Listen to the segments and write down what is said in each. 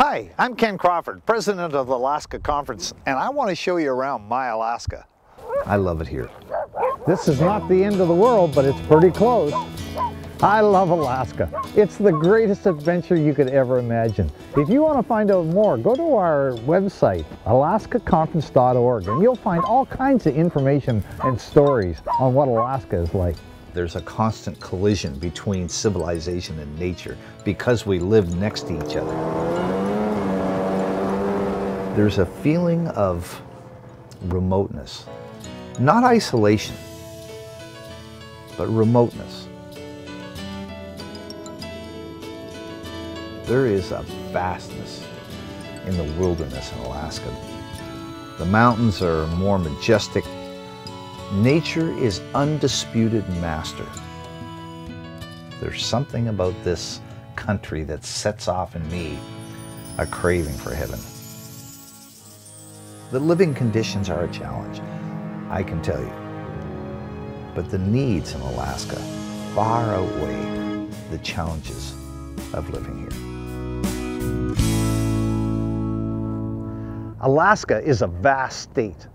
Hi, I'm Ken Crawford, president of the Alaska Conference, and I want to show you around my Alaska. I love it here. This is not the end of the world, but it's pretty close. I love Alaska. It's the greatest adventure you could ever imagine. If you want to find out more, go to our website, alaskaconference.org, and you'll find all kinds of information and stories on what Alaska is like. There's a constant collision between civilization and nature because we live next to each other. There's a feeling of remoteness, not isolation, but remoteness. There is a vastness in the wilderness in Alaska. The mountains are more majestic. Nature is undisputed master. There's something about this country that sets off in me a craving for heaven. The living conditions are a challenge, I can tell you. But the needs in Alaska far outweigh the challenges of living here. Alaska is a vast state.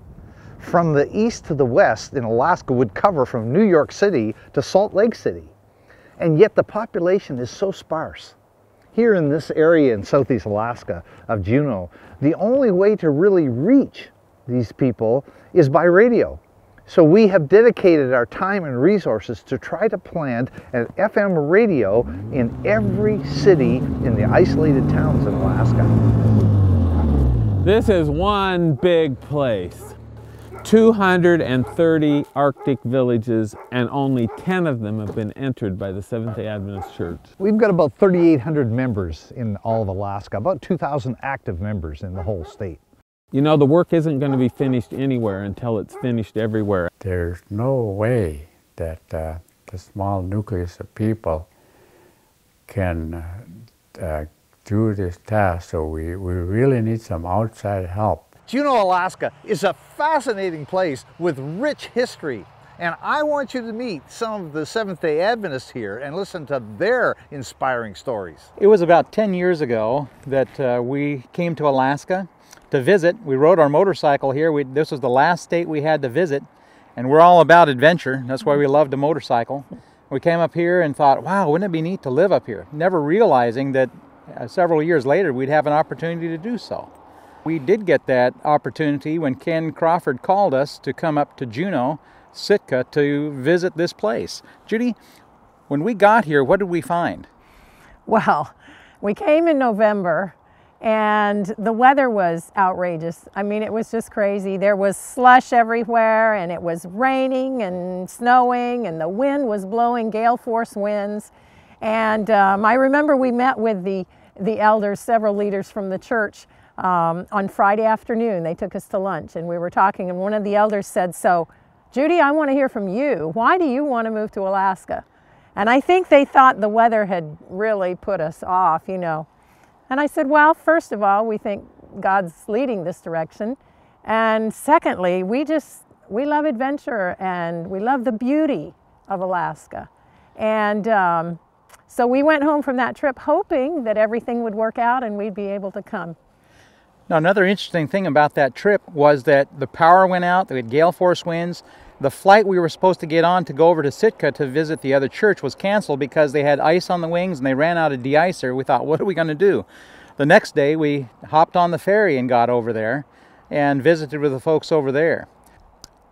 From the east to the west in Alaska would cover from New York City to Salt Lake City. And yet the population is so sparse. Here in this area in southeast Alaska of Juneau, the only way to really reach these people is by radio. So we have dedicated our time and resources to try to plant an FM radio in every city in the isolated towns in Alaska. This is one big place. 230 Arctic villages, and only 10 of them have been entered by the Seventh-day Adventist Church. We've got about 3,800 members in all of Alaska, about 2,000 active members in the whole state. You know, the work isn't going to be finished anywhere until it's finished everywhere. There's no way that the small nucleus of people can do this task, so we really need some outside help. Juneau, Alaska is a fascinating place with rich history, and I want you to meet some of the Seventh-day Adventists here and listen to their inspiring stories. It was about 10 years ago that we came to Alaska to visit. We rode our motorcycle here. This was the last state we had to visit, and we're all about adventure. That's why we loved a motorcycle. We came up here and thought, wow, wouldn't it be neat to live up here? Never realizing that several years later we'd have an opportunity to do so. We did get that opportunity when Ken Crawford called us to come up to Juneau, Sitka, to visit this place. Judy, when we got here, what did we find? Well, we came in November and the weather was outrageous. I mean, it was just crazy. There was slush everywhere, and it was raining and snowing, and the wind was blowing gale force winds. And I remember we met with the elders, several leaders from the church, on Friday afternoon. They took us to lunch and we were talking, and one of the elders said, "So, Judy, I want to hear from you. Why do you want to move to Alaska?" And I think they thought the weather had really put us off, you know. And I said, well, first of all, we think God's leading this direction. And secondly, we love adventure and we love the beauty of Alaska. And so we went home from that trip hoping that everything would work out and we'd be able to come. Now, another interesting thing about that trip was that the power went out, we had gale force winds. The flight we were supposed to get on to go over to Sitka to visit the other church was canceled because they had ice on the wings and they ran out of de-icer. We thought, what are we going to do? The next day we hopped on the ferry and got over there and visited with the folks over there.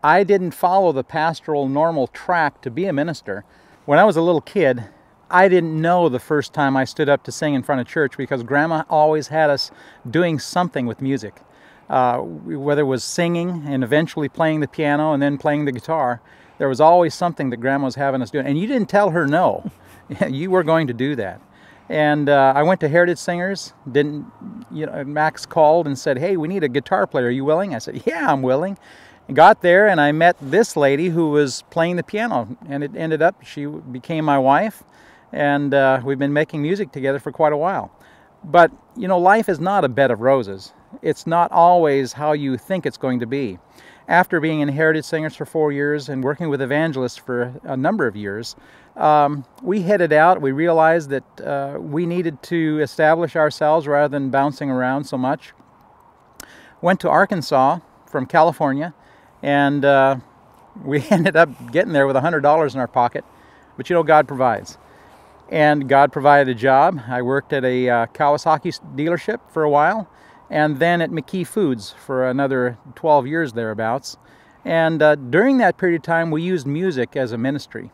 I didn't follow the pastoral normal track to be a minister. When I was a little kid, I didn't know the first time I stood up to sing in front of church because Grandma always had us doing something with music. Whether it was singing and eventually playing the piano and then playing the guitar, there was always something that Grandma was having us do. And you didn't tell her no. You were going to do that. And I went to Heritage Singers. Max called and said, "Hey, we need a guitar player. Are you willing?" I said, "Yeah, I'm willing." Got there and I met this lady who was playing the piano, and it ended up she became my wife. And we've been making music together for quite a while. But, you know, life is not a bed of roses. It's not always how you think it's going to be. After being in Heritage Singers for 4 years and working with evangelists for a number of years, we headed out. We realized that we needed to establish ourselves rather than bouncing around so much. Went to Arkansas from California, and we ended up getting there with $100 in our pocket. But you know, God provides. And God provided a job. I worked at a Kawasaki dealership for a while, and then at McKee Foods for another 12 years thereabouts. And during that period of time, we used music as a ministry.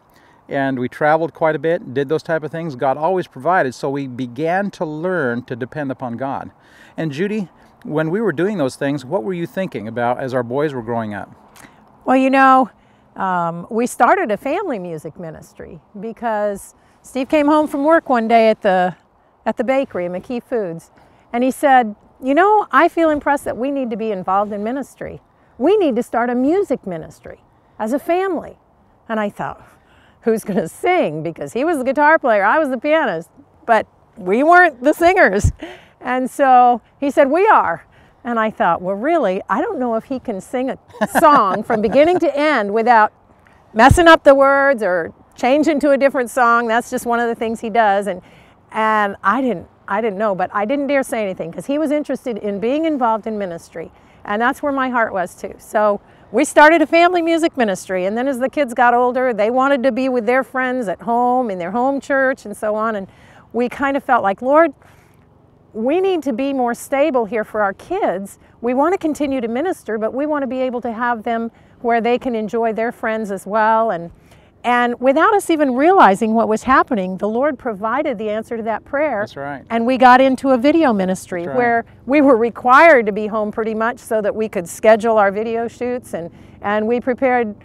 And we traveled quite a bit, did those type of things. God always provided, so we began to learn to depend upon God. And Judy, when we were doing those things, what were you thinking about as our boys were growing up? Well, you know, we started a family music ministry because Steve came home from work one day at the bakery at McKee Foods, and he said, you know, I feel impressed that we need to be involved in ministry. We need to start a music ministry as a family. And I thought, who's going to sing? Because he was the guitar player, I was the pianist, but we weren't the singers. And so he said, we are. And I thought, well, really, I don't know if he can sing a song from beginning to end without messing up the words or changing to a different song. That's just one of the things he does. And I didn't know, but I didn't dare say anything because he was interested in being involved in ministry. And that's where my heart was too. So we started a family music ministry, and then as the kids got older, they wanted to be with their friends at home, in their home church and so on. And we kind of felt like, Lord, we need to be more stable here for our kids. We want to continue to minister, but we want to be able to have them where they can enjoy their friends as well. And without us even realizing what was happening, the Lord provided the answer to that prayer. That's right. And we got into a video ministry where we were required to be home pretty much so that we could schedule our video shoots, and we prepared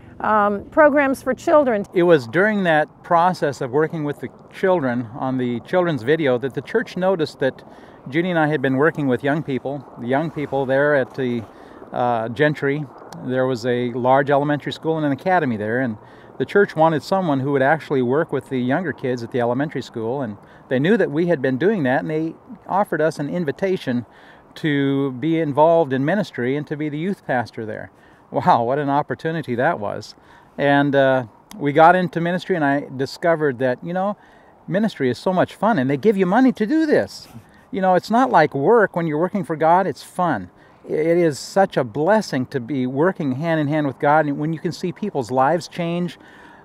programs for children. It was during that process of working with the children on the children's video that the church noticed that Judy and I had been working with young people. The young people there at the Gentry, there was a large elementary school and an academy there, and the church wanted someone who would actually work with the younger kids at the elementary school, and they knew that we had been doing that, and they offered us an invitation to be involved in ministry and to be the youth pastor there. Wow, what an opportunity that was. And we got into ministry, and I discovered that, you know, ministry is so much fun, and they give you money to do this. You know, it's not like work. When you're working for God, it's fun. It is such a blessing to be working hand in hand with God, and when you can see people's lives change,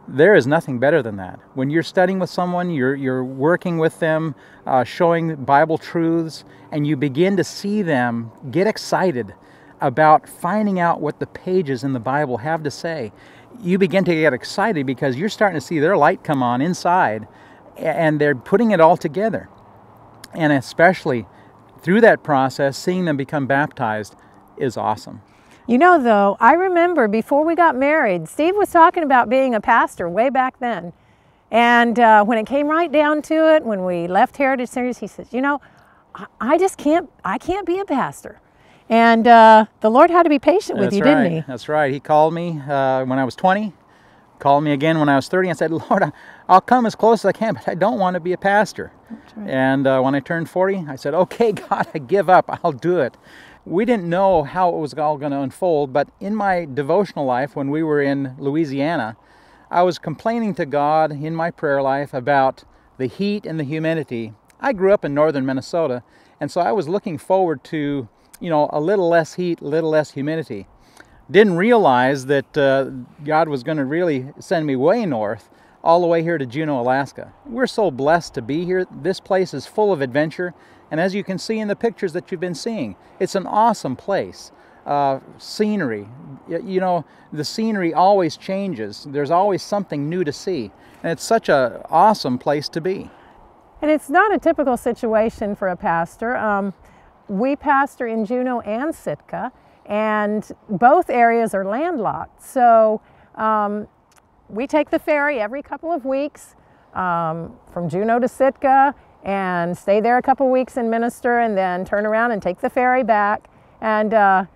there is nothing better than that. When you're studying with someone, you're working with them, showing Bible truths, and you begin to see them get excited about finding out what the pages in the Bible have to say. You begin to get excited because you're starting to see their light come on inside, and they're putting it all together. And especially through that process, seeing them become baptized is awesome. You know, though, I remember before we got married, Steve was talking about being a pastor way back then. And when it came right down to it, when we left Heritage Series, he says, you know, I can't be a pastor. And the Lord had to be patient with you, didn't he? That's right. He called me when I was 20, called me again when I was 30, and said, Lord, I'll come as close as I can, but I don't want to be a pastor. Right. And when I turned 40, I said, okay, God, I give up. I'll do it. We didn't know how it was all going to unfold, but in my devotional life, when we were in Louisiana, I was complaining to God in my prayer life about the heat and the humidity. I grew up in northern Minnesota, and so I was looking forward to, you know, a little less heat, a little less humidity. Didn't realize that God was going to really send me way north, all the way here to Juneau, Alaska. We're so blessed to be here. This place is full of adventure, and as you can see in the pictures that you've been seeing, it's an awesome place. Scenery, you know, the scenery always changes. There's always something new to see, and it's such an awesome place to be. And it's not a typical situation for a pastor. We pastor in Juneau and Sitka, and both areas are landlocked. So we take the ferry every couple of weeks from Juneau to Sitka and stay there a couple weeks and minister, and then turn around and take the ferry back. And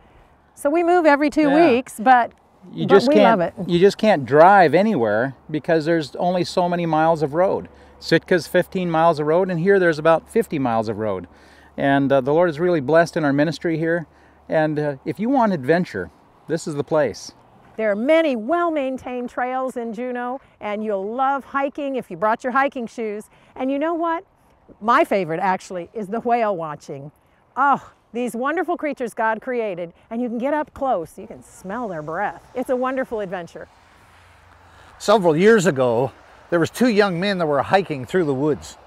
so we move every 2 weeks, but we love it. You just can't drive anywhere because there's only so many miles of road. Sitka's 15 miles of road, and here there's about 50 miles of road. And the Lord is really blessed in our ministry here. And if you want adventure, this is the place. There are many well-maintained trails in Juneau, and you'll love hiking if you brought your hiking shoes. And you know what? My favorite, actually, is the whale watching. Oh, these wonderful creatures God created, and you can get up close. You can smell their breath. It's a wonderful adventure. Several years ago, there was two young men that were hiking through the woods.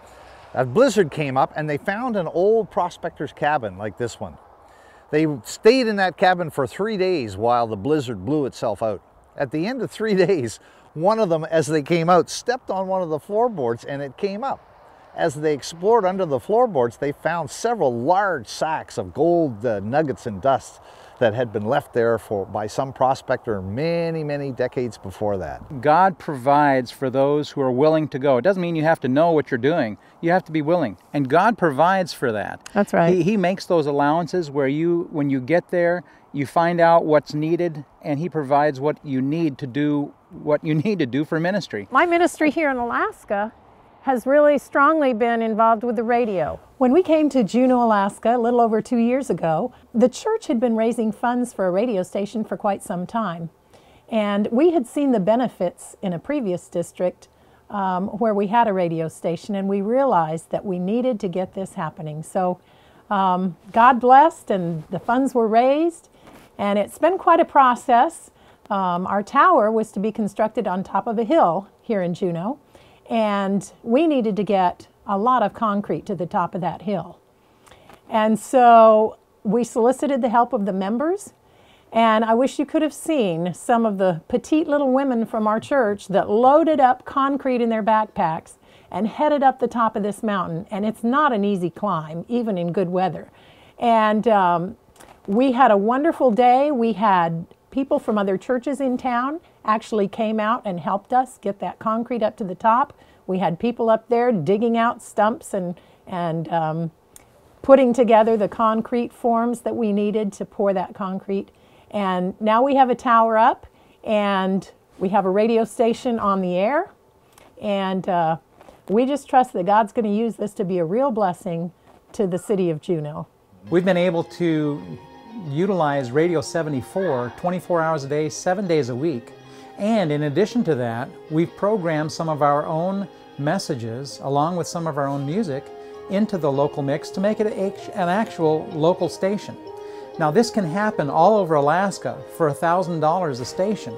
A blizzard came up and they found an old prospector's cabin like this one. They stayed in that cabin for 3 days while the blizzard blew itself out. At the end of 3 days, one of them, as they came out, stepped on one of the floorboards and it came up. As they explored under the floorboards, they found several large sacks of gold nuggets and dust that had been left there by some prospector many, many decades before that. God provides for those who are willing to go. It doesn't mean you have to know what you're doing. You have to be willing. And God provides for that. That's right. He makes those allowances where when you get there, you find out what's needed, and He provides what you need to do for ministry. My ministry here in Alaska has really strongly been involved with the radio. When we came to Juneau, Alaska, a little over 2 years ago, the church had been raising funds for a radio station for quite some time. And we had seen the benefits in a previous district where we had a radio station, and we realized that we needed to get this happening. So God blessed, and the funds were raised, and it's been quite a process. Our tower was to be constructed on top of a hill here in Juneau, and we needed to get a lot of concrete to the top of that hill. And so we solicited the help of the members, and I wish you could have seen some of the petite little women from our church that loaded up concrete in their backpacks and headed up the top of this mountain. And it's not an easy climb, even in good weather. And we had a wonderful day. We had people from other churches in town actually came out and helped us get that concrete up to the top. We had people up there digging out stumps and putting together the concrete forms that we needed to pour that concrete. And now we have a tower up, and we have a radio station on the air, and we just trust that God's going to use this to be a real blessing to the city of Juneau. We've been able to utilize Radio 74 24 hours a day, 7 days a week. And in addition to that, we've programmed some of our own messages along with some of our own music into the local mix to make it an actual local station. Now this can happen all over Alaska for $1,000 a station.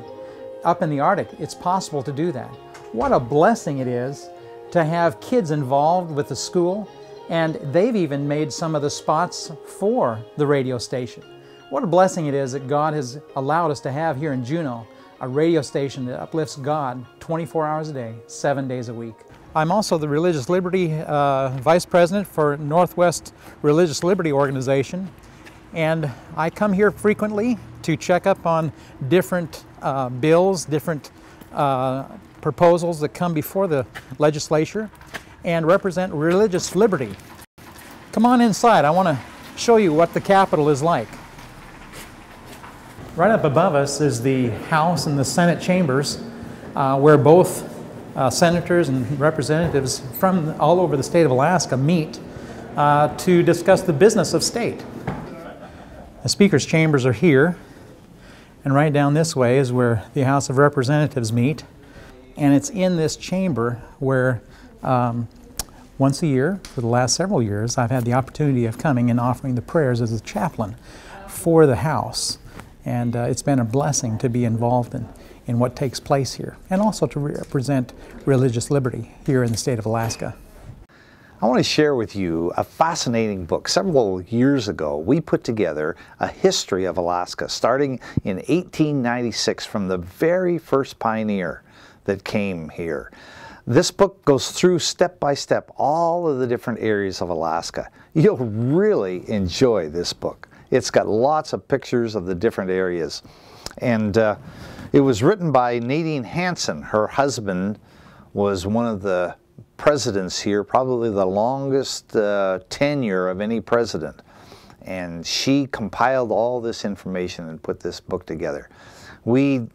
Up in the Arctic, it's possible to do that. What a blessing it is to have kids involved with the school, and they've even made some of the spots for the radio station. What a blessing it is that God has allowed us to have here in Juneau a radio station that uplifts God 24 hours a day, 7 days a week. I'm also the Religious Liberty Vice President for Northwest Religious Liberty Organization, and I come here frequently to check up on different bills, different proposals that come before the legislature, and represent religious liberty. Come on inside. I want to show you what the Capitol is like. Right up above us is the House and the Senate chambers, where both senators and representatives from all over the state of Alaska meet to discuss the business of state. The Speaker's chambers are here, and right down this way is where the House of Representatives meet. And it's in this chamber where once a year, for the last several years, I've had the opportunity of coming and offering the prayers as a chaplain for the House. And it's been a blessing to be involved in what takes place here, and also to represent religious liberty here in the state of Alaska. I want to share with you a fascinating book. Several years ago, we put together a history of Alaska, starting in 1896 from the very first pioneer that came here. This book goes through step by step all of the different areas of Alaska. You'll really enjoy this book. It's got lots of pictures of the different areas. And it was written by Nadine Hansen. Her husband was one of the presidents here, probably the longest tenure of any president. And she compiled all this information and put this book together. We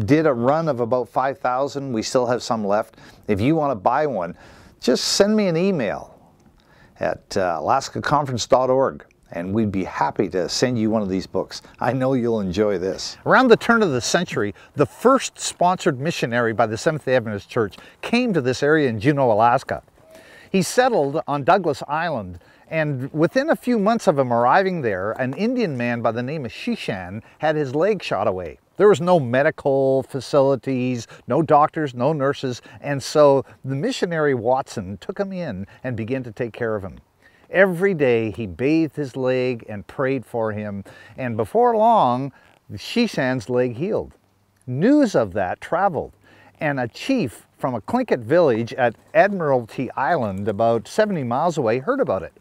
did a run of about 5,000. We still have some left. If you want to buy one, just send me an email at alaskaconference.org. and we'd be happy to send you one of these books. I know you'll enjoy this. Around the turn of the century, the first sponsored missionary by the Seventh-day Adventist Church came to this area in Juneau, Alaska. He settled on Douglas Island, and within a few months of him arriving there, an Indian man by the name of Shishan had his leg shot away. There was no medical facilities, no doctors, no nurses, and so the missionary Watson took him in and began to take care of him. Every day he bathed his leg and prayed for him, and before long, Shishan's leg healed. News of that traveled, and a chief from a Tlingit village at Admiralty Island, about 70 miles away, heard about it.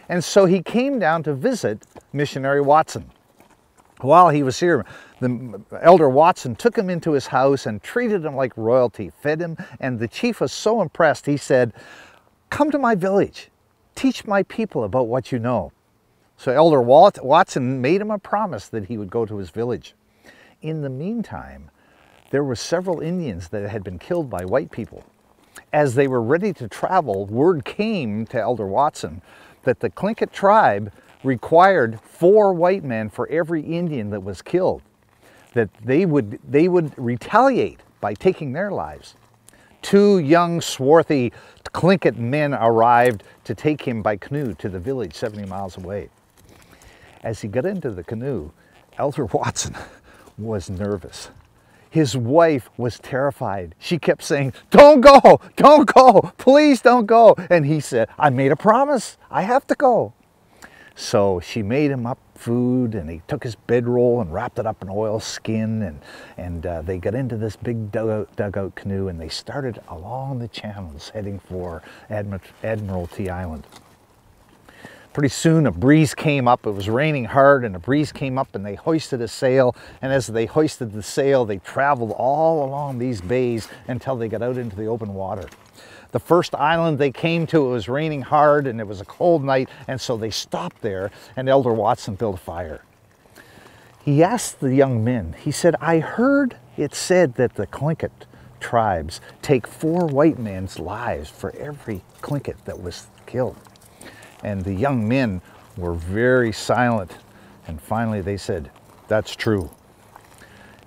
And so he came down to visit missionary Watson. While he was here, the elder Watson took him into his house and treated him like royalty, fed him, and the chief was so impressed, he said, "Come to my village. Teach my people about what you know." So Elder Watson made him a promise that he would go to his village. In the meantime, there were several Indians that had been killed by white people. As they were ready to travel, word came to Elder Watson that the Tlingit tribe required 4 white men for every Indian that was killed, that they would retaliate by taking their lives. 2 young, swarthy Tlingit men arrived to take him by canoe to the village 70 miles away. As he got into the canoe, Elder Watson was nervous. His wife was terrified. She kept saying, "Don't go, please don't go." And he said, "I made a promise, I have to go." So she made him up food, and he took his bedroll and wrapped it up in oilskin, and they got into this big dugout canoe, and they started along the channels heading for Admiralty Island. Pretty soon a breeze came up. It was raining hard, and a breeze came up, and they hoisted a sail, and as they hoisted the sail, they traveled all along these bays until they got out into the open water. The first island they came to, it was raining hard, and it was a cold night, and so they stopped there, and Elder Watson built a fire. He asked the young men, he said, "I heard it said that the Tlingit tribes take 4 white men's lives for every Tlingit that was killed." And the young men were very silent, and finally they said, "That's true."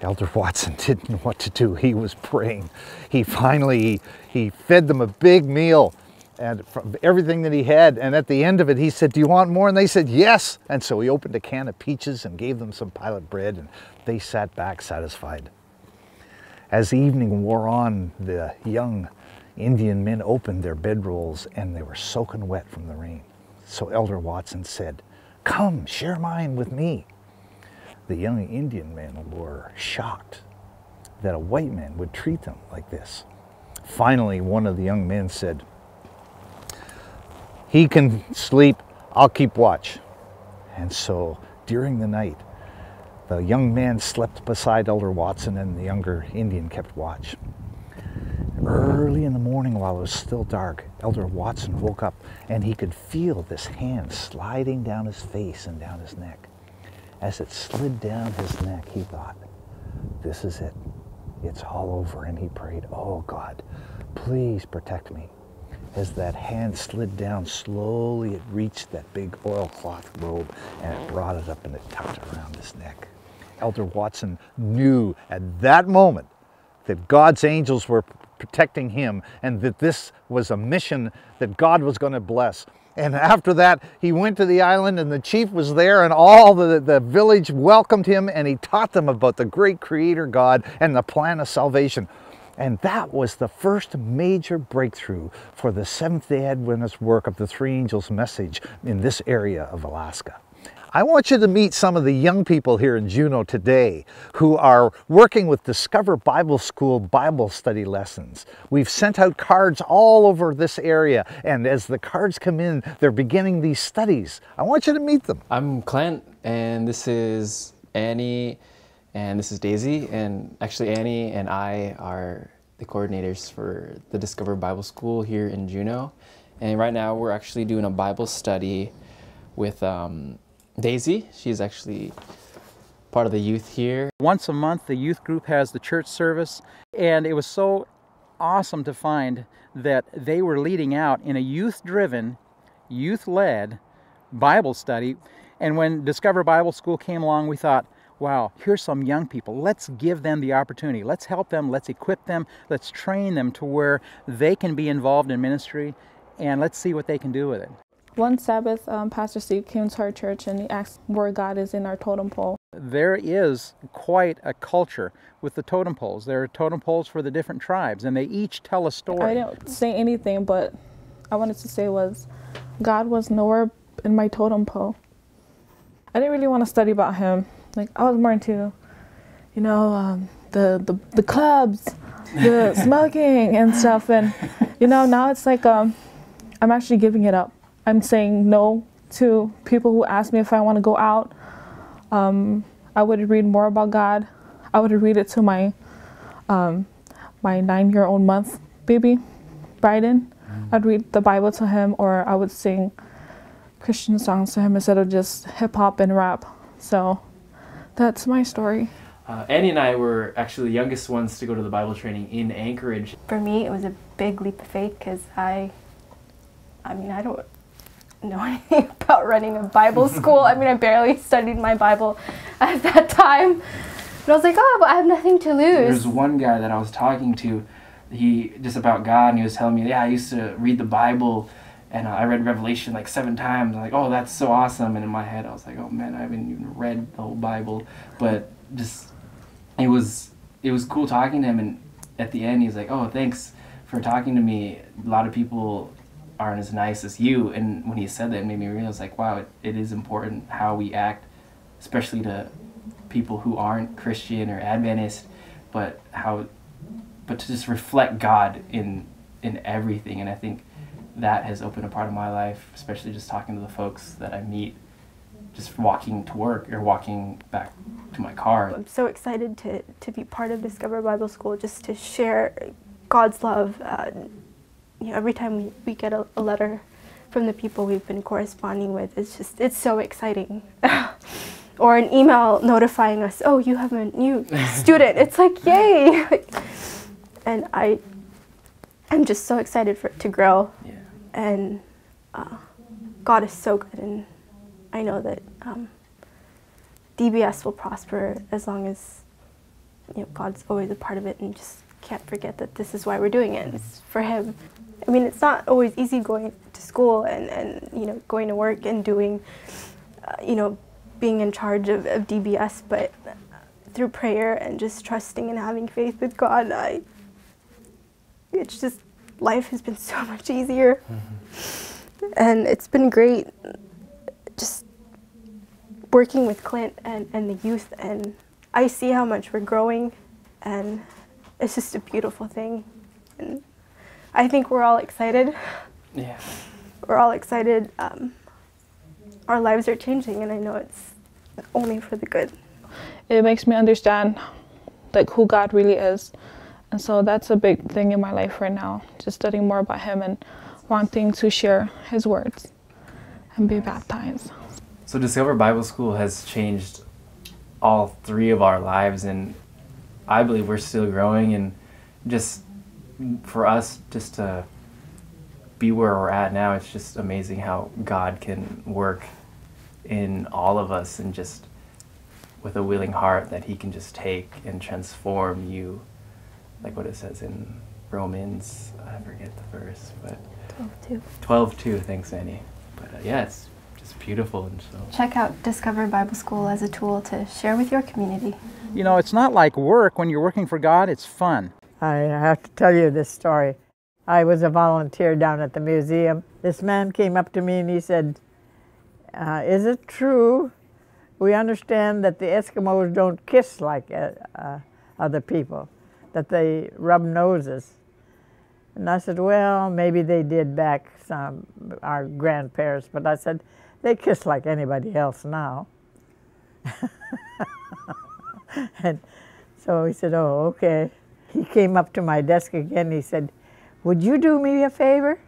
Elder Watson didn't know what to do. He was praying. He fed them a big meal and from everything that he had, and at the end of it he said, "Do you want more?" And they said, "Yes." And so he opened a can of peaches and gave them some pilot bread, and they sat back satisfied. As the evening wore on, the young Indian men opened their bedrolls, and they were soaking wet from the rain. So Elder Watson said, "Come, share mine with me." The young Indian men were shocked that a white man would treat them like this. Finally, one of the young men said, "He can sleep, I'll keep watch." And so during the night, the young man slept beside Elder Watson, and the younger Indian kept watch. Early in the morning, while it was still dark, Elder Watson woke up, and he could feel this hand sliding down his face and down his neck. As it slid down his neck, he thought, "This is it. It's all over." And he prayed, "Oh God, please protect me." As that hand slid down, slowly it reached that big oilcloth robe, and it brought it up and it tucked it around his neck. Elder Watson knew at that moment that God's angels were protecting him, and that this was a mission that God was going to bless. And after that, he went to the island, and the chief was there, and all the village welcomed him, and he taught them about the great Creator God and the plan of salvation. And that was the first major breakthrough for the Seventh-day Adventist work of the 3 angels message in this area of Alaska. I want you to meet some of the young people here in Juneau today who are working with Discover Bible School Bible study lessons. We've sent out cards all over this area, and as the cards come in, they're beginning these studies. I want you to meet them. I'm Clint, and this is Annie, and this is Daisy, and actually Annie and I are the coordinators for the Discover Bible School here in Juneau. And right now we're actually doing a Bible study with Daisy. She's actually part of the youth here. Once a month, the youth group has the church service, and it was so awesome to find that they were leading out in a youth-driven, youth-led Bible study. And when Discover Bible School came along, we thought, wow, here's some young people. Let's give them the opportunity. Let's help them. Let's equip them. Let's train them to where they can be involved in ministry, and let's see what they can do with it. One Sabbath, Pastor Steve came to our church and he asked where God is in our totem pole. There is quite a culture with the totem poles. There are totem poles for the different tribes, and they each tell a story. I didn't say anything, but I wanted to say was God was nowhere in my totem pole. I didn't really want to study about him. Like, I was more into, you know, the clubs, the smoking and stuff. And, you know, now it's like I'm actually giving it up. I'm saying no to people who ask me if I want to go out. I would read more about God. I would read it to my 9-year-old month baby, Bryden. I'd read the Bible to him, or I would sing Christian songs to him instead of just hip hop and rap. So that's my story. Annie and I were actually the youngest ones to go to the Bible training in Anchorage. For me, it was a big leap of faith because I mean, I don't know anything about running a Bible school. I mean, I barely studied my Bible at that time. But I was like, oh, but I have nothing to lose. There's one guy that I was talking to, he just about God, and he was telling me, yeah, I used to read the Bible, and I read Revelation like 7 times. I'm like, oh, that's so awesome. And in my head, I was like, oh man, I haven't even read the whole Bible. But just, it was cool talking to him. And at the end, he's like, oh, thanks for talking to me. A lot of people aren't as nice as you. And when he said that, it made me realize, like, wow, it is important how we act, especially to people who aren't Christian or Adventist, but to just reflect God in everything. And I think that has opened a part of my life, especially just talking to the folks that I meet, just walking to work or walking back to my car. I'm so excited to be part of Discover Bible School, just to share God's love. You know, every time we get a letter from the people we've been corresponding with, it's so exciting. Or an email notifying us, oh, you have a new student. It's like, yay! And I'm just so excited for it to grow. Yeah. And God is so good, and I know that DBS will prosper as long as, you know, God's always a part of it, and just can't forget that this is why we're doing it. It's for Him. I mean, it's not always easy going to school and you know, going to work and doing, you know, being in charge of DBS, but through prayer and just trusting and having faith with God, it's just, life has been so much easier. Mm-hmm. And it's been great just working with Clint and the youth, and I see how much we're growing, and it's just a beautiful thing. And I think we're all excited. Yeah. We're all excited. Our lives are changing, and I know it's only for the good. It makes me understand like who God really is. And so that's a big thing in my life right now, just studying more about Him and wanting to share His words and be baptized. So Discover Bible School has changed all 3 of our lives, and I believe we're still growing, and just for us just to be where we're at now, it's just amazing how God can work in all of us, and just with a willing heart that He can just take and transform you, like what it says in Romans, I forget the verse, but 12:2. Thanks, Annie. But yeah, it's just beautiful. And so check out Discover Bible School as a tool to share with your community. You know, it's not like work. When you're working for God, it's fun. I have to tell you this story. I was a volunteer down at the museum. This man came up to me and he said, is it true, we understand that the Eskimos don't kiss like other people, that they rub noses? And I said, well, maybe they did back our grandparents, but I said, they kiss like anybody else now. And so he said, oh, okay. He came up to my desk again, he said, would you do me a favor?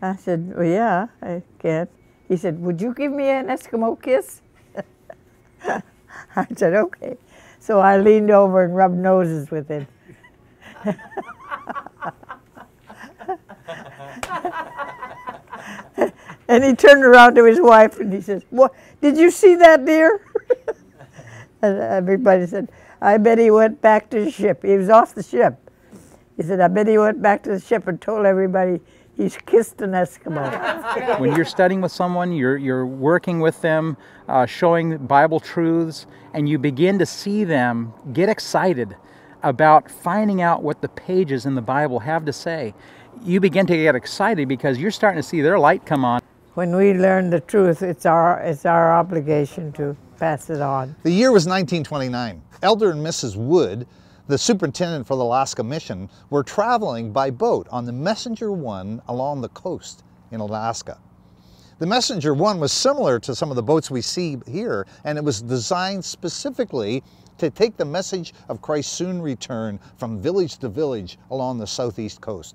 I said, well, yeah, I can. He said, would you give me an Eskimo kiss? I said, okay. So I leaned over and rubbed noses with him. And he turned around to his wife and he says, "What? Did you see that deer?" And everybody said, "I bet he went back to the ship." He was off the ship. He said, "I bet he went back to the ship and told everybody he's kissed an Eskimo." When you're studying with someone, you're working with them, showing Bible truths, and you begin to see them get excited about finding out what the pages in the Bible have to say. You begin to get excited because you're starting to see their light come on. When we learn the truth, it's our obligation to pass it on. The year was 1929. Elder and Mrs. Wood, the superintendent for the Alaska mission, were traveling by boat on the Messenger 1 along the coast in Alaska. The Messenger 1 was similar to some of the boats we see here, and it was designed specifically to take the message of Christ's soon return from village to village along the southeast coast.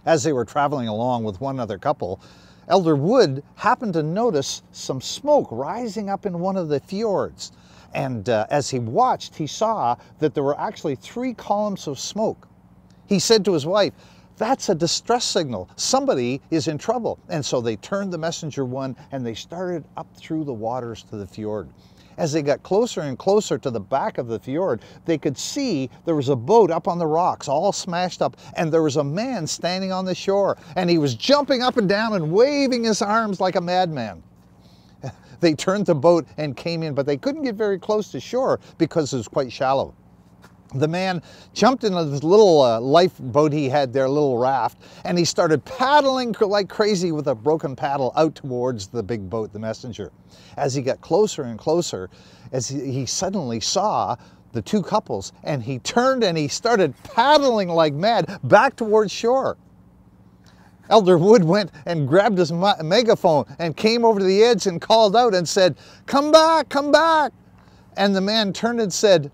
As they were traveling along with one other couple, Elder Wood happened to notice some smoke rising up in one of the fjords. And as he watched, he saw that there were actually 3 columns of smoke. He said to his wife, "That's a distress signal. Somebody is in trouble." And so they turned the Messenger 1 and they started up through the waters to the fjord. As they got closer and closer to the back of the fjord, they could see there was a boat up on the rocks, all smashed up, and there was a man standing on the shore, and he was jumping up and down and waving his arms like a madman. They turned the boat and came in, but they couldn't get very close to shore because it was quite shallow. The man jumped into this little lifeboat he had there, a little raft, and he started paddling like crazy with a broken paddle out towards the big boat, the Messenger. As he got closer and closer, as he suddenly saw the 2 couples, and he turned and he started paddling like mad back towards shore. Elder Wood went and grabbed his megaphone and came over to the edge and called out and said, "Come back, come back." And the man turned and said,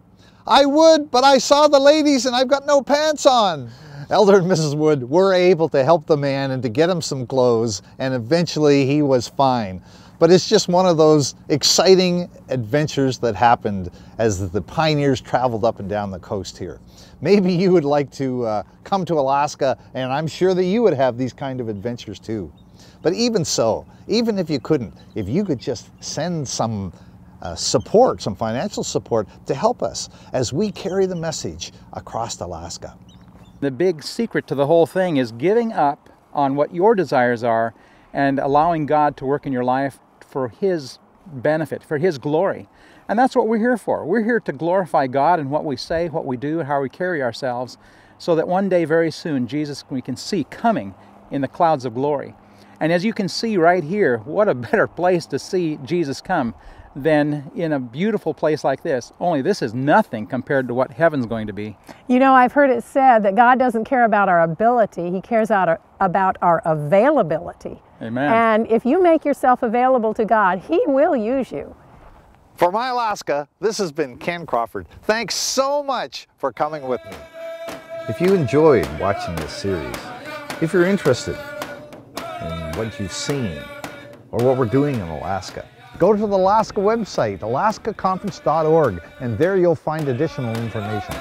"I would, but I saw the ladies and I've got no pants on." Elder and Mrs. Wood were able to help the man and to get him some clothes, and eventually he was fine. But it's just one of those exciting adventures that happened as the pioneers traveled up and down the coast here. Maybe you would like to come to Alaska, and I'm sure that you would have these kind of adventures too. But even so, even if you couldn't, if you could just send some support, some financial support to help us as we carry the message across Alaska. The big secret to the whole thing is giving up on what your desires are and allowing God to work in your life for His benefit, for His glory. And that's what we're here for. We're here to glorify God in what we say, what we do, how we carry ourselves, so that one day very soon Jesus we can see coming in the clouds of glory. And as you can see right here, what a better place to see Jesus come than in a beautiful place like this. Only this is nothing compared to what heaven's going to be. You know, I've heard it said that God doesn't care about our ability, He cares about our availability. Amen. And if you make yourself available to God, He will use you. For My Alaska, this has been Ken Crawford. Thanks so much for coming with me. If you enjoyed watching this series, if you're interested in what you've seen or what we're doing in Alaska, go to the Alaska website, alaskaconference.org, and there you'll find additional information.